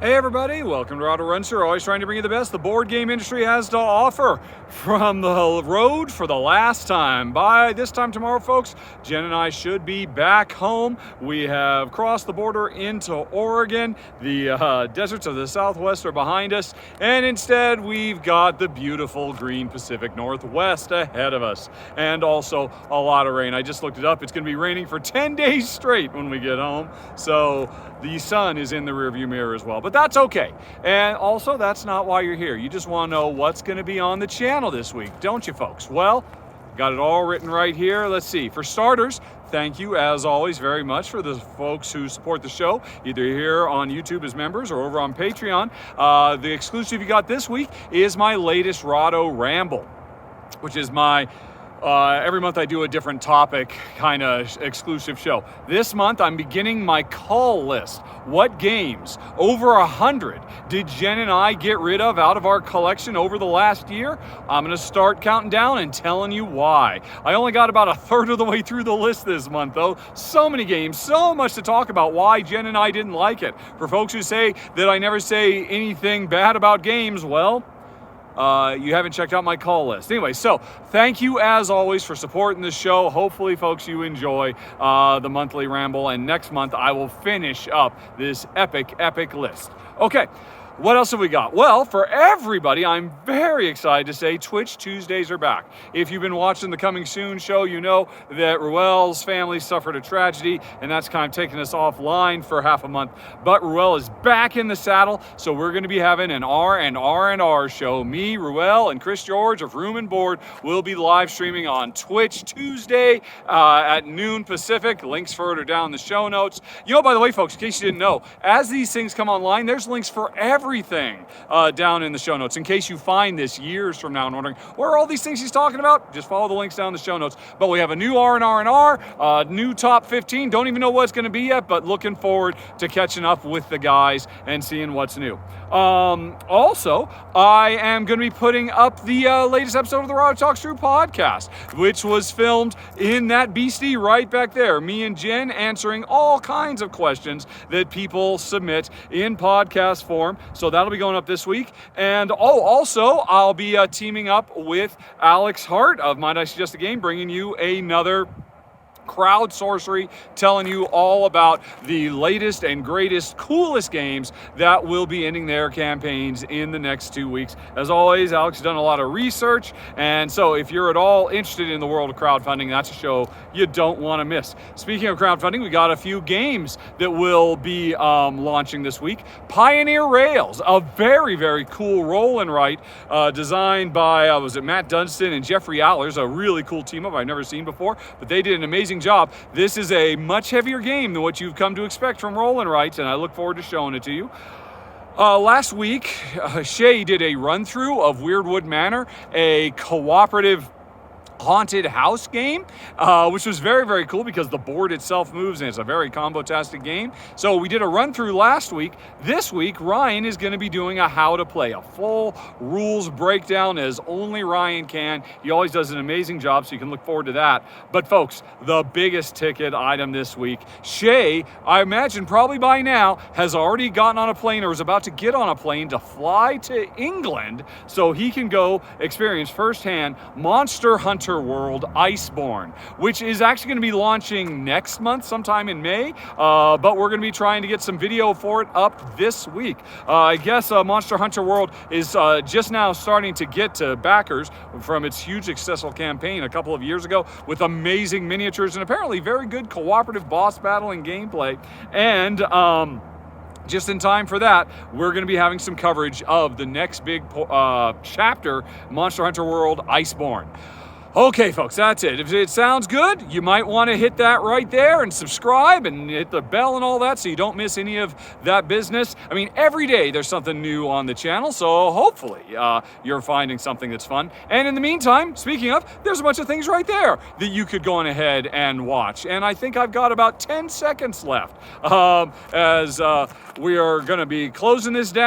Hey everybody, welcome to Rahdo Runs Here, always trying to bring you the best the board game industry has to offer. From the road for the last time. By this time tomorrow, folks, Jen and I should be back home. We have crossed the border into Oregon. The deserts of the Southwest are behind us, and instead we've got the beautiful green Pacific Northwest ahead of us. And also a lot of rain. I just looked it up. It's going to be raining for 10 days straight when we get home. So the sun is in the rearview mirror as well, but that's okay. And also, that's not why you're here. You just want to know what's going to be on the channel this week, don't you, folks? Well, got it all written right here. Let's see. For starters, thank you, as always, very much for the folks who support the show, either here on YouTube as members or over on Patreon. The exclusive you got this week is my latest Rahdo Ramble, which is my every month I do a different topic kind of exclusive show. This month I'm beginning my call list. What games, over 100, did Jen and I get rid of out of our collection over the last year? I'm going to start counting down and telling you why. I only got about a third of the way through the list this month though. So many games, so much to talk about why Jen and I didn't like it. For folks who say that I never say anything bad about games, well, you haven't checked out my call list. Anyway, so thank you as always for supporting the show. Hopefully, folks, you enjoy the monthly ramble, and next month I will finish up this epic list. Okay. What else have we got? Well, for everybody, I'm very excited to say Twitch Tuesdays are back. If you've been watching the Coming Soon show, you know that Ruel's family suffered a tragedy, and that's kind of taken us offline for half a month. But Ruel is back in the saddle, so we're going to be having an R&R show. Me, Ruel, and Chris George of Room and Board will be live streaming on Twitch Tuesday at noon Pacific. Links further down in the show notes. You know, by the way, folks, in case you didn't know, as these things come online, there's links for everything down in the show notes. In case you find this years from now and wondering, where are all these things he's talking about? Just follow the links down in the show notes. But we have a new R&R, new top 15. Don't even know what it's going to be yet, but looking forward to catching up with the guys and seeing what's new. Also, I am going to be putting up the latest episode of the Rahdo Talks True podcast, which was filmed in that beastie right back there. Me and Jen answering all kinds of questions that people submit in podcast form. So that'll be going up this week. And also, I'll be teaming up with Alex Hart of Might I Suggest a Game, bringing you another crowd sorcery, telling you all about the latest and greatest, coolest games that will be ending their campaigns in the next 2 weeks. As always, Alex has done a lot of research, and so if you're at all interested in the world of crowdfunding, that's a show you don't want to miss. Speaking of crowdfunding, we got a few games that will be launching this week. Pioneer Rails, a very cool roll and write designed by was it Matt Dunstan and Jeffrey Allers, a really cool team up I've never seen before, but they did an amazing job. This is a much heavier game than what you've come to expect from roll and writes, and I look forward to showing it to you. Last week, Shay did a run-through of Weirdwood Manor, a cooperative haunted house game, which was very cool because the board itself moves and it's a very combo-tastic game. So we did a run through last week. This week, Ryan is going to be doing a how to play, a full rules breakdown as only Ryan can. He always does an amazing job, so you can look forward to that. But folks, the biggest ticket item this week, Shay, I imagine probably by now, has already gotten on a plane or is about to get on a plane to fly to England so he can go experience firsthand Monster Hunter World Iceborne, which is actually going to be launching next month, sometime in May, but we're going to be trying to get some video for it up this week. I guess Monster Hunter World is just now starting to get to backers from its huge successful campaign a couple of years ago with amazing miniatures and apparently very good cooperative boss battle and gameplay. And just in time for that, we're going to be having some coverage of the next big chapter, Monster Hunter World Iceborne. Okay, folks, that's it. If it sounds good, you might want to hit that right there and subscribe and hit the bell and all that so you don't miss any of that business. I mean, every day there's something new on the channel, so hopefully you're finding something that's fun. And in the meantime, speaking of, there's a bunch of things right there that you could go on ahead and watch. And I think I've got about 10 seconds left as we are going to be closing this down.